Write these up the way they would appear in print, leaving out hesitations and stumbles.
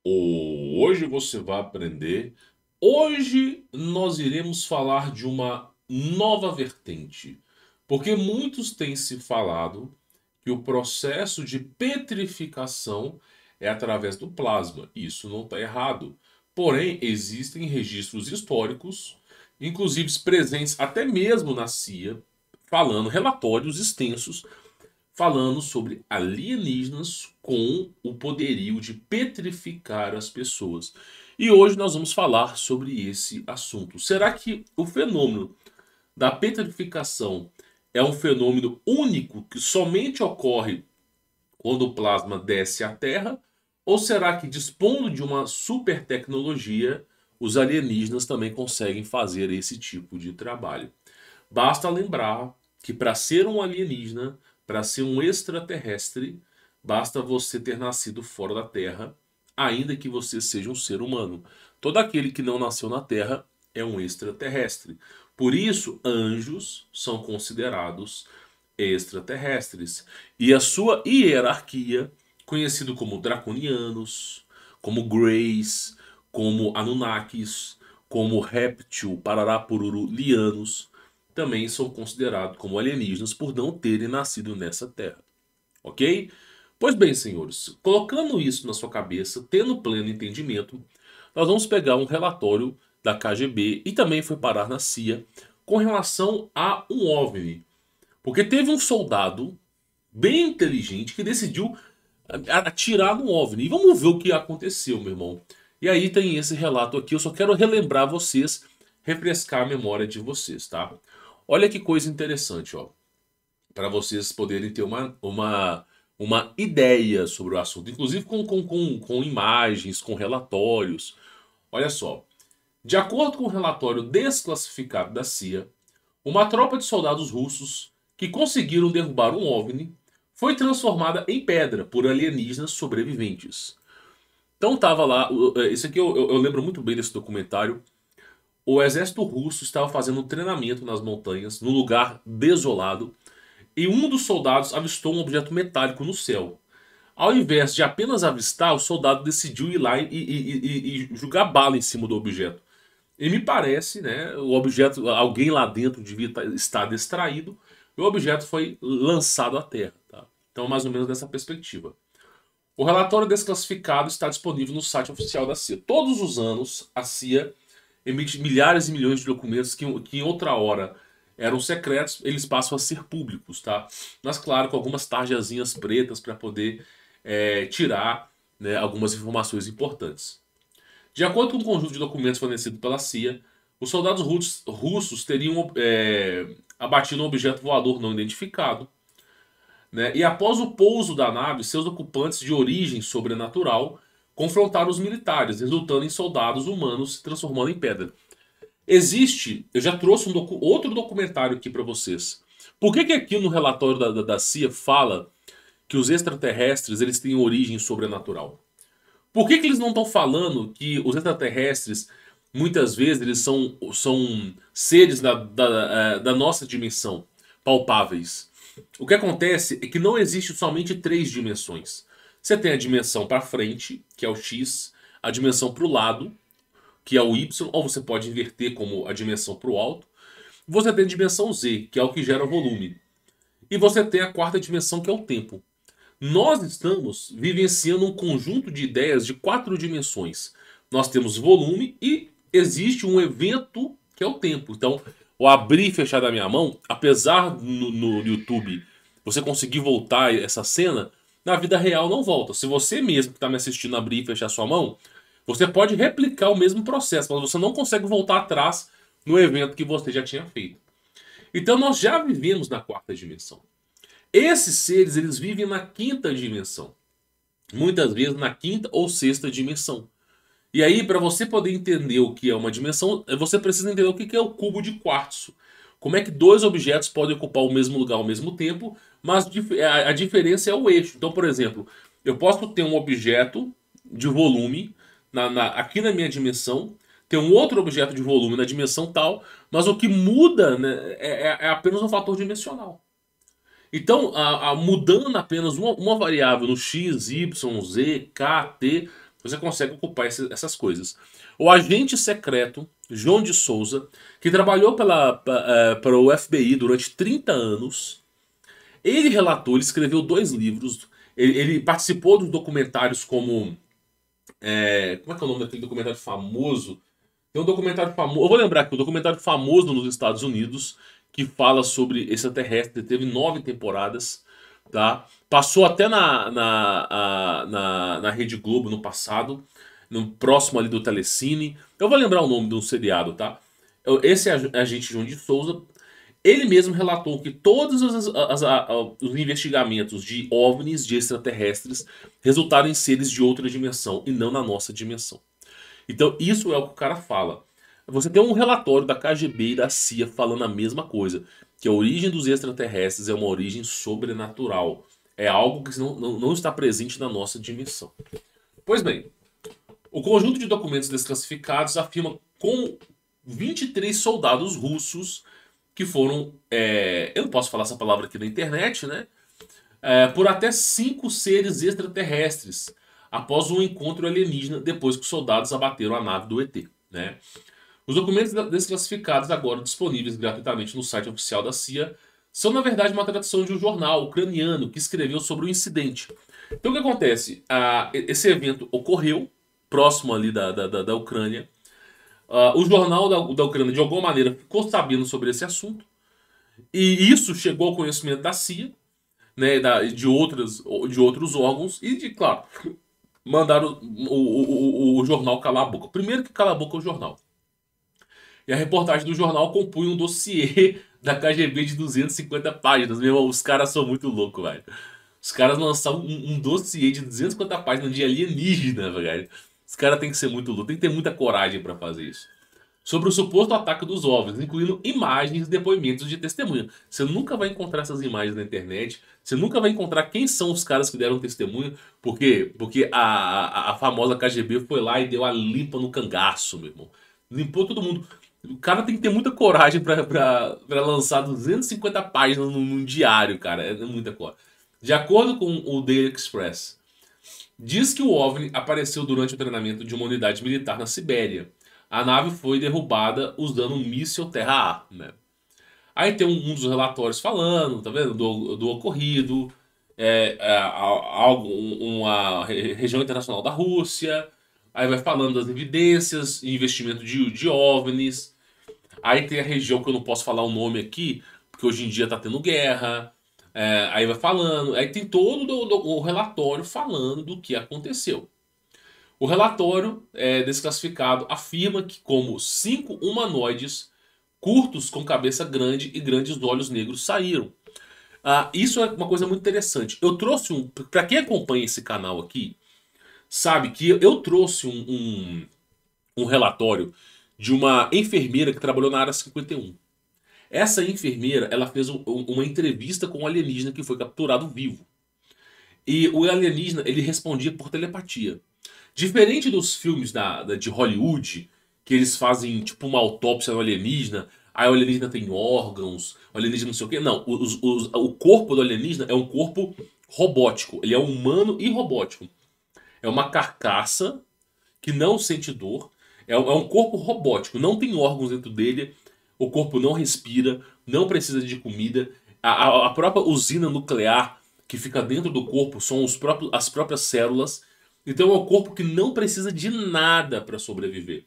Hoje você vai aprender. Hoje nós iremos falar de uma nova vertente, porque muitos têm se falado que o processo de petrificação é através do plasma. Isso não está errado. Porém, existem registros históricos, inclusive presentes até mesmo na CIA, falando relatórios extensos falando sobre alienígenas com o poderio de petrificar as pessoas. E hoje nós vamos falar sobre esse assunto. Será que o fenômeno da petrificação é um fenômeno único que somente ocorre quando o plasma desce à Terra? Ou será que, dispondo de uma super tecnologia, os alienígenas também conseguem fazer esse tipo de trabalho? Basta lembrar que para ser um alienígena, para ser um extraterrestre, basta você ter nascido fora da Terra, ainda que você seja um ser humano. Todo aquele que não nasceu na Terra é um extraterrestre. Por isso, anjos são considerados extraterrestres. E a sua hierarquia, conhecido como draconianos, como greys, como anunnakis, como réptil, parará, pururu, lianos, também são considerados como alienígenas por não terem nascido nessa terra. Ok? Pois bem, senhores, colocando isso na sua cabeça, tendo pleno entendimento, nós vamos pegar um relatório da KGB e também foi parar na CIA com relação a um OVNI. Porque teve um soldado bem inteligente que decidiu atirar no OVNI. E vamos ver o que aconteceu, meu irmão. E aí tem esse relato aqui, eu só quero relembrar vocês, refrescar a memória de vocês, tá? Olha que coisa interessante, ó. Para vocês poderem ter uma ideia sobre o assunto, inclusive com imagens, com relatórios. Olha só. De acordo com o relatório desclassificado da CIA, uma tropa de soldados russos que conseguiram derrubar um OVNI foi transformada em pedra por alienígenas sobreviventes. Então tava lá, isso aqui eu lembro muito bem desse documentário. O exército russo estava fazendo um treinamento nas montanhas, num lugar desolado, e um dos soldados avistou um objeto metálico no céu. Ao invés de apenas avistar, o soldado decidiu ir lá e jogar bala em cima do objeto. E me parece, né, o objeto, alguém lá dentro devia estar distraído, e o objeto foi lançado à terra. Tá? Então, mais ou menos dessa perspectiva. O relatório desclassificado está disponível no site oficial da CIA. Todos os anos, a CIA emite milhares e milhões de documentos que em outra hora eram secretos, eles passam a ser públicos, tá? Mas claro, com algumas tarjazinhas pretas para poder tirar, né, algumas informações importantes. De acordo com um conjunto de documentos fornecido pela CIA, os soldados russos teriam abatido um objeto voador não identificado, né? E após o pouso da nave, seus ocupantes de origem sobrenatural confrontaram os militares, resultando em soldados humanos se transformando em pedra. Existe, eu já trouxe outro documentário aqui para vocês. Por que aqui no relatório da CIA fala que os extraterrestres eles têm origem sobrenatural? Por que eles não estão falando que os extraterrestres muitas vezes eles são seres da nossa dimensão, palpáveis? O que acontece é que não existe somente três dimensões. Você tem a dimensão para frente, que é o X, a dimensão para o lado, que é o Y, ou você pode inverter como a dimensão para o alto. Você tem a dimensão Z, que é o que gera volume. E você tem a quarta dimensão, que é o tempo. Nós estamos vivenciando um conjunto de ideias de quatro dimensões. Nós temos volume e existe um evento que é o tempo. Então, o abrir e fechar da minha mão, apesar no YouTube você conseguir voltar essa cena, na vida real não volta. Se você mesmo que está me assistindo abrir e fechar sua mão, você pode replicar o mesmo processo, mas você não consegue voltar atrás no evento que você já tinha feito. Então nós já vivemos na quarta dimensão. Esses seres eles vivem na quinta dimensão, muitas vezes na quinta ou sexta dimensão. E aí, para você poder entender o que é uma dimensão, você precisa entender o que é o cubo de quartzo. Como é que dois objetos podem ocupar o mesmo lugar ao mesmo tempo, mas a diferença é o eixo. Então, por exemplo, eu posso ter um objeto de volume aqui na minha dimensão, ter um outro objeto de volume na dimensão tal, mas o que muda, né, é apenas um fator dimensional. Então, mudando apenas uma variável no x, y, z, k, t, você consegue ocupar essas coisas. O agente secreto João de Souza, que trabalhou para o FBI durante 30 anos, ele relatou, ele escreveu 2 livros, ele participou dos documentários como... como é que é o nome daquele documentário famoso? Tem um documentário famoso, eu vou lembrar aqui, um documentário famoso nos Estados Unidos que fala sobre extraterrestre, teve 9 temporadas, tá? Passou até na Rede Globo no passado, no próximo ali do Telecine. Eu vou lembrar o nome do seriado, tá? Esse agente João de Souza, ele mesmo relatou que todos os investigamentos de OVNIs, de extraterrestres, resultaram em seres de outra dimensão e não na nossa dimensão. Então, isso é o que o cara fala. Você tem um relatório da KGB e da CIA falando a mesma coisa, que a origem dos extraterrestres é uma origem sobrenatural. É algo que não está presente na nossa dimensão. Pois bem, o conjunto de documentos desclassificados afirma com 23 soldados russos que foram, eu não posso falar essa palavra aqui na internet, né? Por até 5 seres extraterrestres após um encontro alienígena depois que os soldados abateram a nave do ET, né? Os documentos desclassificados, agora disponíveis gratuitamente no site oficial da CIA, são na verdade uma tradução de um jornal ucraniano que escreveu sobre o incidente. Então o que acontece? Esse evento ocorreu próximo ali da Ucrânia. O jornal da Ucrânia de alguma maneira ficou sabendo sobre esse assunto. E isso chegou ao conhecimento da CIA, né, de outros órgãos e, claro, mandaram o jornal calar a boca. Primeiro que cala a boca o jornal. E a reportagem do jornal compunha um dossiê da KGB de 250 páginas. Meu irmão, os caras são muito loucos, velho. Os caras lançaram um dossiê de 250 páginas de alienígena, velho. Os caras têm que ser muito loucos, tem que ter muita coragem pra fazer isso. Sobre o suposto ataque dos OVNIs, incluindo imagens e depoimentos de testemunha. Você nunca vai encontrar essas imagens na internet. Você nunca vai encontrar quem são os caras que deram testemunha. Por quê? Porque a famosa KGB foi lá e deu a limpa no cangaço, meu irmão. Limpou todo mundo. O cara tem que ter muita coragem pra lançar 250 páginas num diário, cara. É muita coragem. De acordo com o Daily Express, diz que o OVNI apareceu durante o treinamento de uma unidade militar na Sibéria. A nave foi derrubada usando um míssil terra-ar, né? Aí tem um dos relatórios falando, tá vendo? Do ocorrido, uma região internacional da Rússia. Aí vai falando das evidências, investimento de OVNIs. Aí tem a região que eu não posso falar o nome aqui, porque hoje em dia tá tendo guerra. Aí vai falando. Aí tem todo o relatório falando do que aconteceu. O relatório desclassificado afirma que como 5 humanoides curtos com cabeça grande e grandes olhos negros saíram. Isso é uma coisa muito interessante. Eu trouxe para quem acompanha esse canal aqui, sabe que eu trouxe um relatório de uma enfermeira que trabalhou na Área 51. Essa enfermeira, ela fez uma entrevista com um alienígena que foi capturado vivo. E o alienígena, ele respondia por telepatia. Diferente dos filmes de Hollywood, que eles fazem tipo uma autópsia no alienígena, aí o alienígena tem órgãos, o alienígena não sei o quê. Não, o corpo do alienígena é um corpo robótico. Ele é humano e robótico. É uma carcaça que não sente dor. É um corpo robótico, não tem órgãos dentro dele. O corpo não respira, não precisa de comida. A própria usina nuclear que fica dentro do corpo são as próprias células. Então é um corpo que não precisa de nada para sobreviver.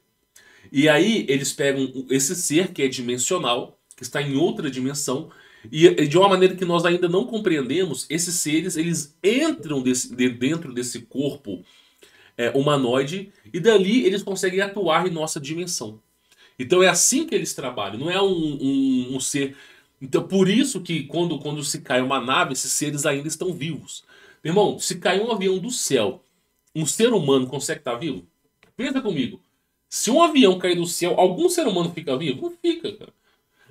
E aí eles pegam esse ser que é dimensional, que está em outra dimensão, e de uma maneira que nós ainda não compreendemos, esses seres eles entram dentro desse corpo humanoide e dali eles conseguem atuar em nossa dimensão. Então é assim que eles trabalham, não é um ser... Então por isso que quando se cai uma nave, esses seres ainda estão vivos. Meu irmão, se cair um avião do céu, um ser humano consegue estar vivo? Pensa comigo. Se um avião cair do céu, algum ser humano fica vivo? Não fica, cara.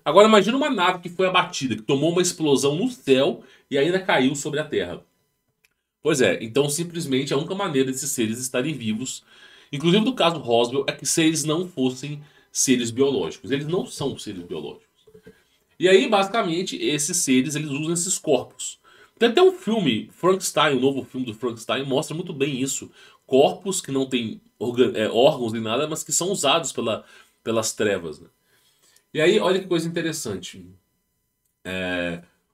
Agora imagina uma nave que foi abatida, que tomou uma explosão no céu e ainda caiu sobre a Terra. Pois é, então simplesmente a única maneira desses seres estarem vivos, inclusive no caso Roswell, é que se eles não fossem seres biológicos. Eles não são seres biológicos. E aí, basicamente, esses seres eles usam esses corpos. Tem até um filme, Frankenstein, o novo filme do Frankenstein, mostra muito bem isso. corpos que não têm órgãos nem nada, mas que são usados pelas trevas, né? E aí, olha que coisa interessante.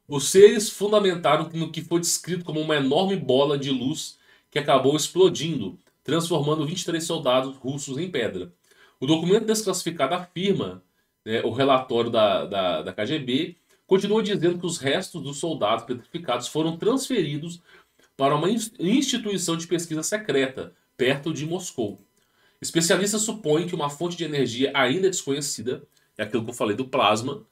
Os seres fundamentaram no que foi descrito como uma enorme bola de luz que acabou explodindo, transformando 23 soldados russos em pedra. O documento desclassificado afirma, né, o relatório da KGB, continua dizendo que os restos dos soldados petrificados foram transferidos para uma instituição de pesquisa secreta, perto de Moscou. Especialistas supõem que uma fonte de energia ainda desconhecida, é aquilo que eu falei do plasma,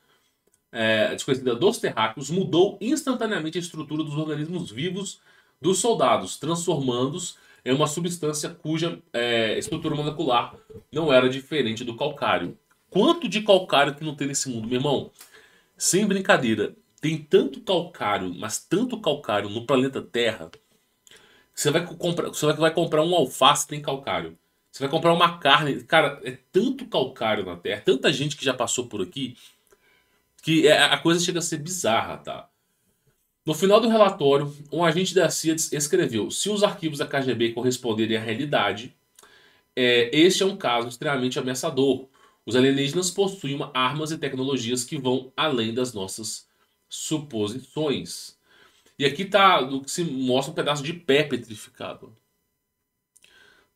desconhecida dos terráqueos, mudou instantaneamente a estrutura dos organismos vivos dos soldados, transformando-os em uma substância cuja estrutura molecular não era diferente do calcário. Quanto de calcário que não tem nesse mundo, meu irmão? Sem brincadeira, tem tanto calcário, mas tanto calcário no planeta Terra. Você vai comprar um alface, tem calcário. Você vai comprar uma carne. Cara, é tanto calcário na Terra, tanta gente que já passou por aqui, que a coisa chega a ser bizarra, tá? No final do relatório, um agente da CIA escreveu: se os arquivos da KGB corresponderem à realidade, este é um caso extremamente ameaçador. Os alienígenas possuem armas e tecnologias que vão além das nossas suposições. E aqui tá o que se mostra um pedaço de pé petrificado.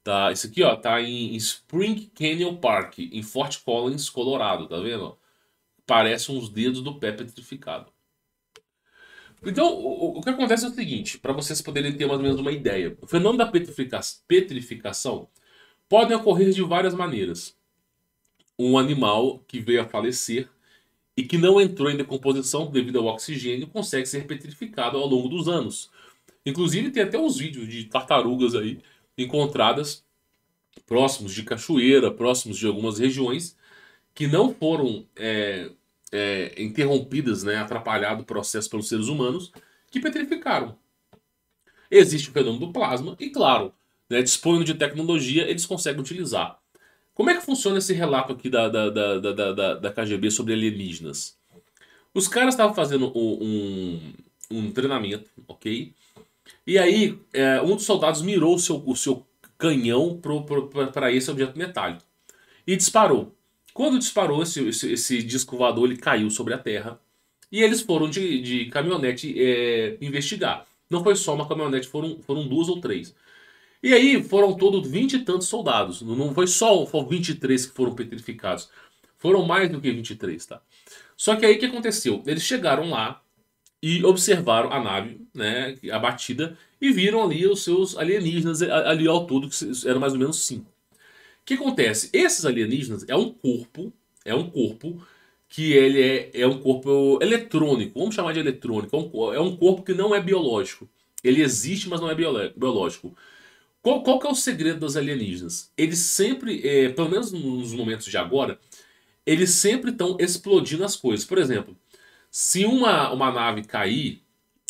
Tá, isso aqui, ó, tá em Spring Canyon Park, em Fort Collins, Colorado, tá vendo? Parece uns dedos do pé petrificado. Então, o que acontece é o seguinte, para vocês poderem ter mais ou menos uma ideia. O fenômeno da petrificação pode ocorrer de várias maneiras. Um animal que veio a falecer e que não entrou em decomposição devido ao oxigênio consegue ser petrificado ao longo dos anos. Inclusive, tem até uns vídeos de tartarugas aí encontradas próximos de cachoeira, próximos de algumas regiões, que não foram interrompidas, né, atrapalhado o processo pelos seres humanos, que petrificaram. Existe o fenômeno do plasma e, claro, né, dispondo de tecnologia, eles conseguem utilizar. Como é que funciona esse relato aqui da KGB sobre alienígenas? Os caras estavam fazendo um treinamento, ok? E aí, um dos soldados mirou o seu canhão para esse objeto metálico e disparou. Quando disparou, esse disco voador ele caiu sobre a terra e eles foram de caminhonete investigar. Não foi só uma caminhonete, foram duas ou três. E aí foram todos 20 e tantos soldados. Não foi só 23 que foram petrificados. Foram mais do que 23, tá? Só que aí o que aconteceu? Eles chegaram lá e observaram a nave, né, abatida, e viram ali os seus alienígenas, ali ao todo, que eram mais ou menos 5. O que acontece? Esses alienígenas é um corpo que ele é um corpo eletrônico, vamos chamar de eletrônico, é um corpo que não é biológico. Ele existe, mas não é biológico. Qual que é o segredo dos alienígenas? Eles sempre, pelo menos nos momentos de agora, eles sempre estão explodindo as coisas. Por exemplo, se uma nave cair,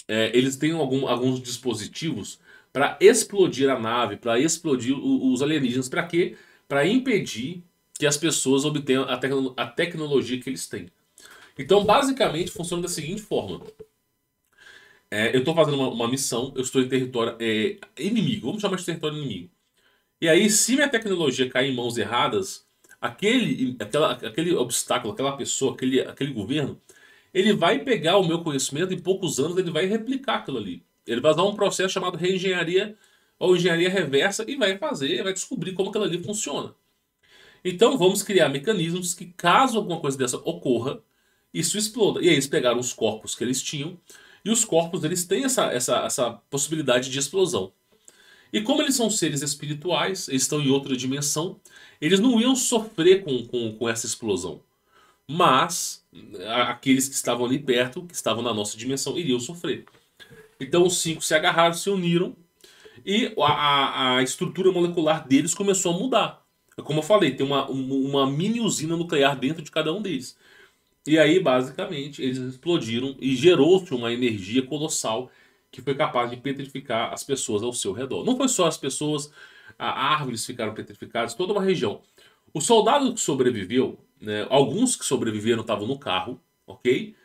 eles têm alguns dispositivos para explodir a nave, para explodir os alienígenas. Para quê? Para impedir que as pessoas obtenham a tecnologia que eles têm. Então, basicamente, funciona da seguinte forma. Eu estou fazendo uma missão, eu estou em território inimigo, vamos chamar de território inimigo. E aí, se minha tecnologia cair em mãos erradas, aquele obstáculo, aquela pessoa, aquele governo, ele vai pegar o meu conhecimento, em poucos anos ele vai replicar aquilo ali. Ele vai usar um processo chamado reengenharia ou engenharia reversa e vai descobrir como aquilo ali funciona. Então vamos criar mecanismos que, caso alguma coisa dessa ocorra, isso exploda. E aí eles pegaram os corpos que eles tinham, e os corpos eles têm essa possibilidade de explosão. E como eles são seres espirituais, eles estão em outra dimensão, eles não iam sofrer com essa explosão. Mas aqueles que estavam ali perto, que estavam na nossa dimensão, iriam sofrer. Então os 5 se agarraram, se uniram, e a estrutura molecular deles começou a mudar. Como eu falei, tem uma mini usina nuclear dentro de cada um deles. E aí, basicamente, eles explodiram e gerou-se uma energia colossal que foi capaz de petrificar as pessoas ao seu redor. Não foi só as pessoas, árvores ficaram petrificadas, toda uma região. O soldado que sobreviveu, né, alguns que sobreviveram estavam no carro, ok?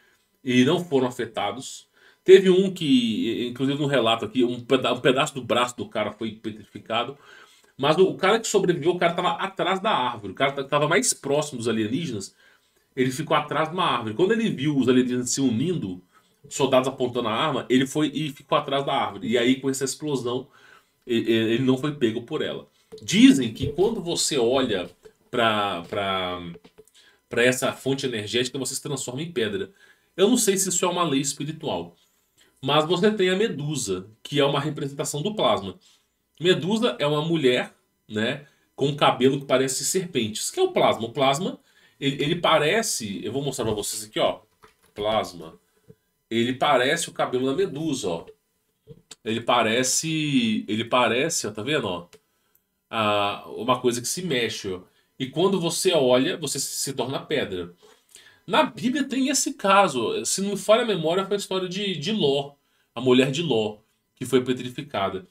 E não foram afetados. Teve um que, inclusive no relato aqui, um pedaço do braço do cara foi petrificado. Mas o cara que sobreviveu, o cara tava atrás da árvore. O cara tava mais próximo dos alienígenas. Ele ficou atrás de uma árvore. Quando ele viu os alienígenas se unindo, soldados apontando a arma, ele foi e ficou atrás da árvore. E aí, com essa explosão, ele não foi pego por ela. Dizem que quando você olha para essa fonte energética, você se transforma em pedra. Eu não sei se isso é uma lei espiritual. Mas você tem a Medusa, que é uma representação do plasma. Medusa é uma mulher, né, com um cabelo que parece serpentes. Que é o plasma? O plasma, ele parece... Eu vou mostrar pra vocês aqui, ó. Plasma. Ele parece o cabelo da Medusa, ó. Ele parece, ó, tá vendo, ó? Uma coisa que se mexe, ó. E quando você olha, você se torna pedra. Na Bíblia tem esse caso. Se não me falha a memória, foi a história de Ló, a mulher de Ló, que foi petrificada.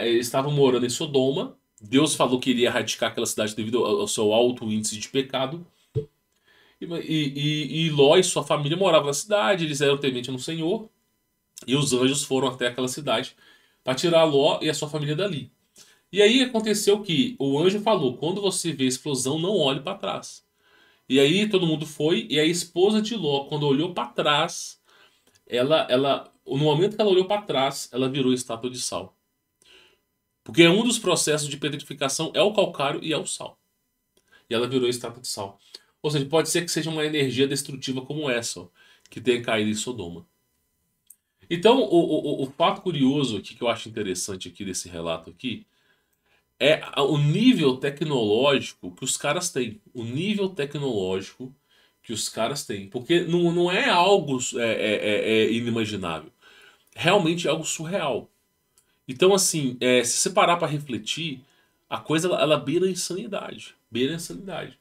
Eles estavam morando em Sodoma. Deus falou que iria erradicar aquela cidade devido ao seu alto índice de pecado. E Ló e sua família moravam na cidade, eles eram tementes no Senhor. E os anjos foram até aquela cidade para tirar Ló e a sua família dali. E aí aconteceu que o anjo falou: quando você vê a explosão, não olhe para trás. E aí todo mundo foi, e a esposa de Ló, quando olhou para trás, no momento que ela olhou para trás, ela virou estátua de sal. Porque um dos processos de petrificação é o calcário e é o sal. E ela virou estátua de sal. Ou seja, pode ser que seja uma energia destrutiva como essa, ó, que tenha caído em Sodoma. Então, o fato curioso aqui que eu acho interessante aqui desse relato aqui é o nível tecnológico que os caras têm. O nível tecnológico que os caras têm. Porque não é algo inimaginável. Realmente é algo surreal. Então, assim, se você parar pra refletir, a coisa ela beira a insanidade. Beira a insanidade.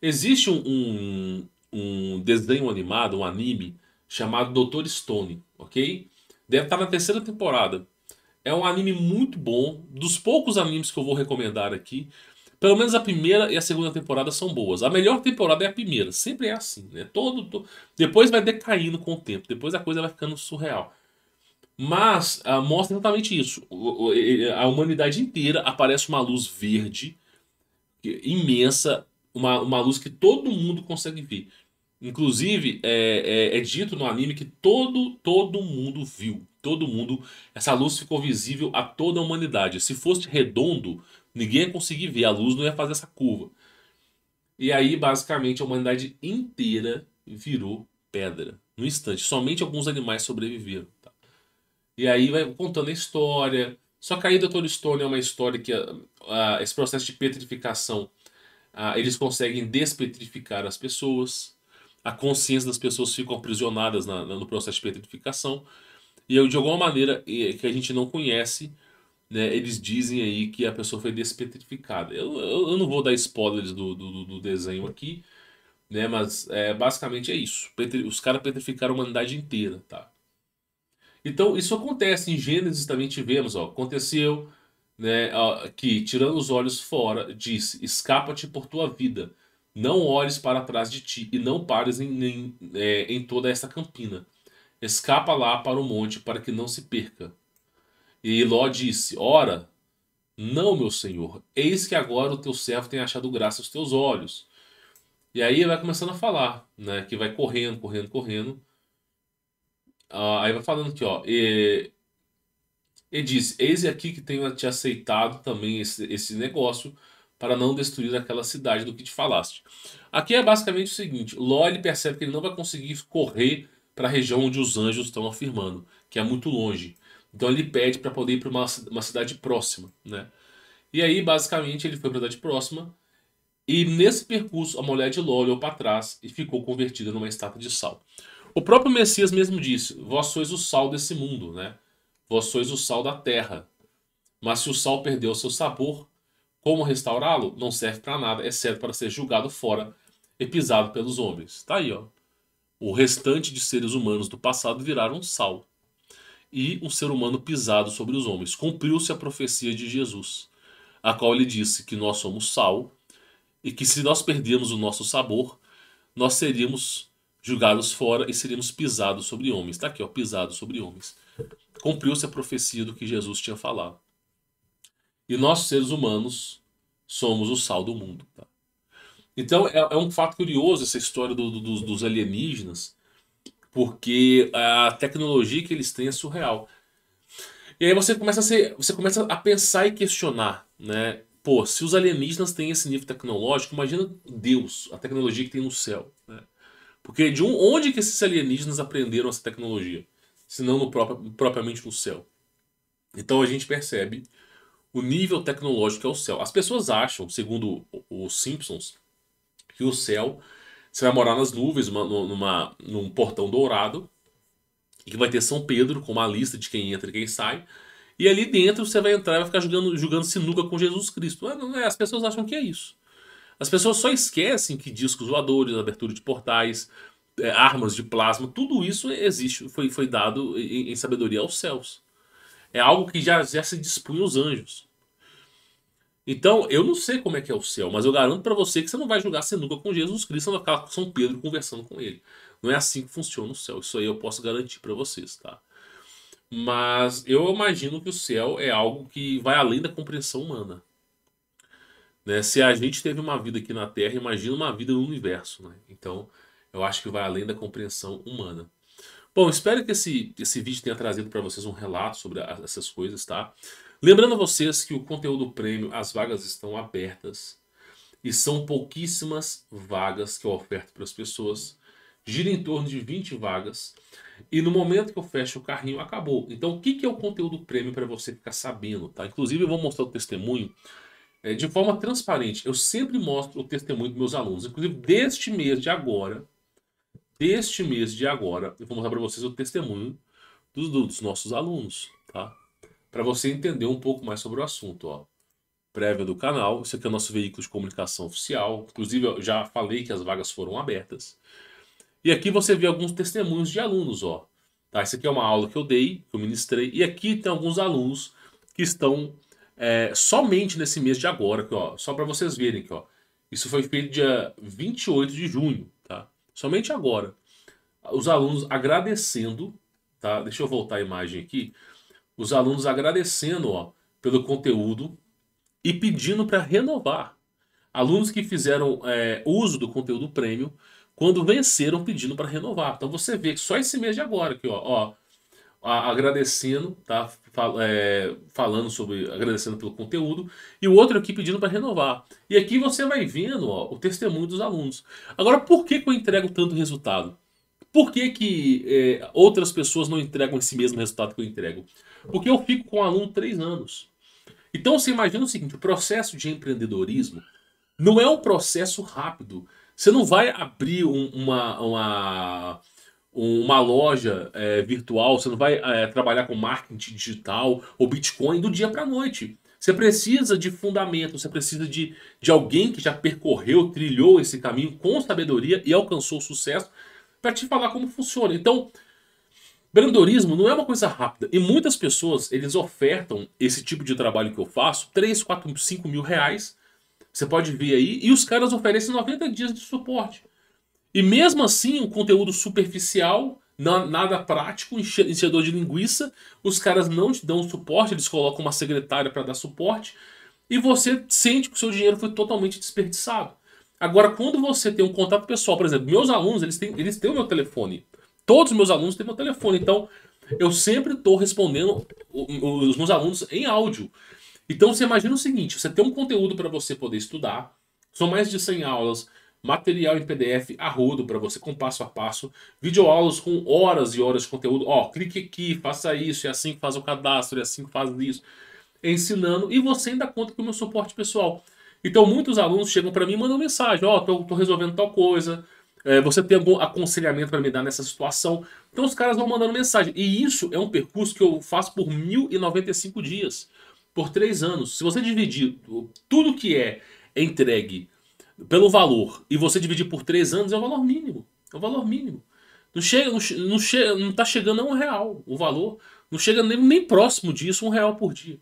Existe um desenho animado, um anime, chamado Dr. Stone, ok? Deve estar na terceira temporada. É um anime muito bom, dos poucos animes que eu vou recomendar aqui. Pelo menos a primeira e a segunda temporada são boas. A melhor temporada é a primeira, sempre é assim, né? Depois vai decaindo com o tempo, depois a coisa vai ficando surreal. Mas mostra exatamente isso. A humanidade inteira aparece uma luz verde imensa, uma luz que todo mundo consegue ver. Inclusive, é dito no anime que todo mundo viu. Todo mundo. Essa luz ficou visível a toda a humanidade. Se fosse redondo, ninguém ia conseguir ver. A luz não ia fazer essa curva. E aí, basicamente, a humanidade inteira virou pedra. No instante. Somente alguns animais sobreviveram. Tá? E aí vai contando a história. Só que aí Dr. Stone é uma história que esse processo de petrificação, eles conseguem despetrificar as pessoas. A consciência das pessoas ficam aprisionadas no processo de petrificação. E eu, de alguma maneira que a gente não conhece, né, eles dizem aí que a pessoa foi despetrificada. Eu não vou dar spoilers do desenho aqui, né, mas basicamente é isso. Os caras petrificaram a humanidade inteira, tá? Então, isso acontece. Em Gênesis também tivemos, ó, aconteceu, né, ó, que, tirando os olhos fora, disse: escapa-te por tua vida, não olhes para trás de ti e não pares em toda esta campina. Escapa lá para o monte para que não se perca. E Ló disse: ora, não, meu senhor, eis que agora o teu servo tem achado graça aos teus olhos. E aí ele vai começando a falar, né, que vai correndo, correndo, correndo. Aí vai falando aqui, ó. E diz: eis aqui que tenho te aceitado também esse negócio para não destruir aquela cidade do que te falaste. Aqui é basicamente o seguinte: Ló ele percebe que ele não vai conseguir correr para a região onde os anjos estão afirmando, que é muito longe. Então ele pede para poder ir para uma cidade próxima, né? E aí basicamente ele foi para a cidade próxima e nesse percurso a mulher de Ló olhou para trás e ficou convertida numa estátua de sal. O próprio Messias mesmo disse: vós sois o sal desse mundo, né? Vós sois o sal da terra. Mas se o sal perdeu o seu sabor, como restaurá-lo? Não serve para nada, exceto para ser julgado fora e pisado pelos homens. Tá aí, ó. O restante de seres humanos do passado viraram sal. E um ser humano pisado sobre os homens. Cumpriu-se a profecia de Jesus, a qual ele disse que nós somos sal e que se nós perdermos o nosso sabor, nós seríamos julgados fora e seríamos pisados sobre homens. Está aqui, ó, pisados sobre homens. Cumpriu-se a profecia do que Jesus tinha falado. E nós, seres humanos, somos o sal do mundo. Tá? Então é um fato curioso essa história dos alienígenas, porque a tecnologia que eles têm é surreal. E aí você começa a pensar e questionar, né? Pô, se os alienígenas têm esse nível tecnológico, imagina Deus, a tecnologia que tem no céu. Né? Porque onde que esses alienígenas aprenderam essa tecnologia? Se não propriamente no céu. Então a gente percebe o nível tecnológico que é o céu. As pessoas acham, segundo os Simpsons, que o céu, você vai morar nas nuvens, num portão dourado, e que vai ter São Pedro com uma lista de quem entra e quem sai. E ali dentro você vai entrar e vai ficar jogando sinuca com Jesus Cristo. Não é, as pessoas acham que é isso. As pessoas só esquecem que discos voadores, abertura de portais, armas de plasma, tudo isso existe, foi dado em sabedoria aos céus. É algo que já se dispunha os anjos. Então, eu não sei como é que é o céu, mas eu garanto pra você que você não vai jogar sinuca com Jesus Cristo, você vai ficar com São Pedro conversando com ele. Não é assim que funciona o céu. Isso aí eu posso garantir pra vocês, tá? Mas eu imagino que o céu é algo que vai além da compreensão humana. Né? Se a gente teve uma vida aqui na Terra, imagina uma vida no universo. Né? Então, eu acho que vai além da compreensão humana. Bom, espero que esse vídeo tenha trazido para vocês um relato sobre essas coisas, tá? Lembrando a vocês que o conteúdo premium, as vagas estão abertas. E são pouquíssimas vagas que eu oferto para as pessoas. Gira em torno de 20 vagas. E no momento que eu fecho o carrinho, acabou. Então, o que é o conteúdo premium para você ficar sabendo, tá? Inclusive, eu vou mostrar o testemunho de forma transparente. Eu sempre mostro o testemunho dos meus alunos. Inclusive, deste mês de agora, eu vou mostrar para vocês o testemunho dos nossos alunos, tá? Para você entender um pouco mais sobre o assunto, ó. Prévia do canal, esse aqui é o nosso veículo de comunicação oficial. Inclusive, eu já falei que as vagas foram abertas. E aqui você vê alguns testemunhos de alunos, ó. Tá, essa aqui é uma aula que eu dei, que eu ministrei. E aqui tem alguns alunos que estão somente nesse mês de agora, aqui, ó, só para vocês verem aqui, ó. Isso foi feito dia 28 de junho, tá? Somente agora. Os alunos agradecendo, tá? Deixa eu voltar a imagem aqui. Os alunos agradecendo, ó, pelo conteúdo e pedindo para renovar. Alunos que fizeram uso do conteúdo premium, quando venceram, pedindo para renovar. Então você vê que só esse mês de agora, aqui, ó, agradecendo, tá? Falando sobre, agradecendo pelo conteúdo, e o outro aqui pedindo para renovar. E aqui você vai vendo, ó, o testemunho dos alunos. Agora, por que eu entrego tanto resultado? Por que outras pessoas não entregam esse mesmo resultado que eu entrego? Porque eu fico com o aluno 3 anos. Então você imagina o seguinte, o processo de empreendedorismo não é um processo rápido. Você não vai abrir uma loja virtual, você não vai trabalhar com marketing digital ou Bitcoin do dia para a noite. Você precisa de fundamento, você precisa de alguém que já percorreu, trilhou esse caminho com sabedoria e alcançou sucesso para te falar como funciona. Então, empreendedorismo não é uma coisa rápida. E muitas pessoas, eles ofertam esse tipo de trabalho que eu faço, 3, 4, 5 mil reais. Você pode ver aí. E os caras oferecem 90 dias de suporte. E mesmo assim, um conteúdo superficial, nada prático, enchedor de linguiça. Os caras não te dão suporte, eles colocam uma secretária para dar suporte. E você sente que o seu dinheiro foi totalmente desperdiçado. Agora, quando você tem um contato pessoal, por exemplo, meus alunos, eles têm o meu telefone. Todos os meus alunos têm meu telefone. Então, eu sempre estou respondendo os meus alunos em áudio. Então, você imagina o seguinte, você tem um conteúdo para você poder estudar. São mais de 100 aulas. Material em PDF a rodo para você com passo a passo. Videoaulas com horas e horas de conteúdo. Ó, clique aqui, faça isso, é assim que faz o cadastro, é assim que faz isso. Ensinando. E você ainda conta com o meu suporte pessoal. Então, muitos alunos chegam para mim e mandam mensagem. Ó, tô resolvendo tal coisa. Você tem algum aconselhamento para me dar nessa situação? Então os caras vão mandando mensagem. E isso é um percurso que eu faço por 1.095 dias. Por 3 anos. Se você dividir tudo que é entregue pelo valor e você dividir por 3 anos, é o valor mínimo. É o valor mínimo. Não tá chegando a R$1 o valor. Não chega nem próximo disso, R$1 por dia.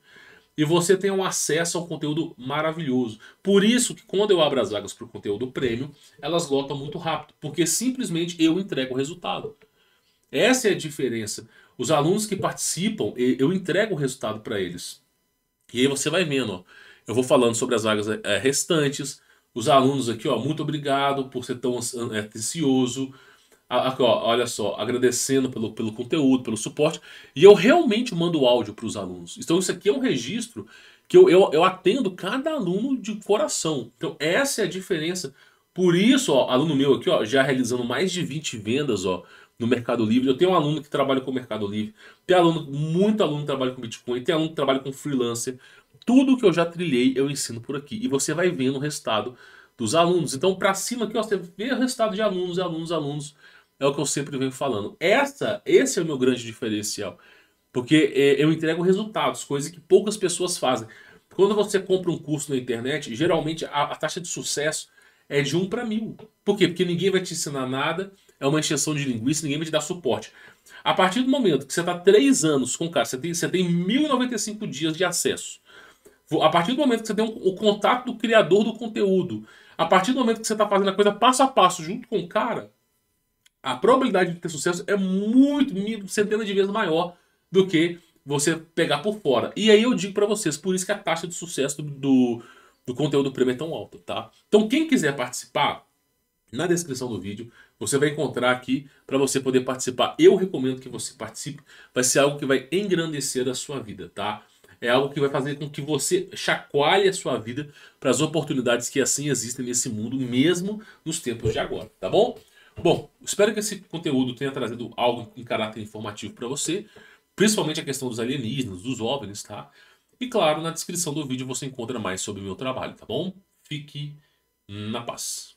e você tem um acesso ao conteúdo maravilhoso. Por isso que quando eu abro as vagas para o conteúdo premium, elas lotam muito rápido, porque simplesmente eu entrego o resultado. Essa é a diferença. Os alunos que participam, eu entrego o resultado para eles. E aí você vai vendo, ó. Eu vou falando sobre as vagas restantes. Os alunos aqui, ó, muito obrigado por ser tão atencioso. Aqui, ó, olha só, agradecendo pelo conteúdo, pelo suporte. E eu realmente mando áudio para os alunos. Então isso aqui é um registro que eu atendo cada aluno de coração. Então essa é a diferença. Por isso, ó, aluno meu aqui, ó, já realizando mais de 20 vendas, ó, no Mercado Livre. Eu tenho um aluno que trabalha com o Mercado Livre. Tem aluno, muito aluno que trabalha com Bitcoin. Tem aluno que trabalha com freelancer. Tudo que eu já trilhei, eu ensino por aqui. E você vai vendo o resultado dos alunos. Então, para cima aqui, ó, você vê o resultado de alunos, alunos, alunos. É o que eu sempre venho falando. Esse é o meu grande diferencial. Porque eu entrego resultados, coisas que poucas pessoas fazem. Quando você compra um curso na internet, geralmente a taxa de sucesso é de 1 para 1000. Por quê? Porque ninguém vai te ensinar nada, é uma encheção de linguiça, ninguém vai te dar suporte. A partir do momento que você está 3 anos com o cara, você tem 1095 dias de acesso. A partir do momento que você tem o contato do criador do conteúdo, a partir do momento que você está fazendo a coisa passo a passo junto com o cara, a probabilidade de ter sucesso é muito, centenas de vezes maior do que você pegar por fora. E aí eu digo para vocês, por isso que a taxa de sucesso do conteúdo premium é tão alta, tá? Então quem quiser participar, na descrição do vídeo, você vai encontrar aqui para você poder participar. Eu recomendo que você participe, vai ser algo que vai engrandecer a sua vida, tá? É algo que vai fazer com que você chacoalhe a sua vida para as oportunidades que assim existem nesse mundo, mesmo nos tempos de agora, tá bom? Bom, espero que esse conteúdo tenha trazido algo em caráter informativo para você, principalmente a questão dos alienígenas, dos OVNIs, tá? E claro, na descrição do vídeo você encontra mais sobre o meu trabalho, tá bom? Fique na paz.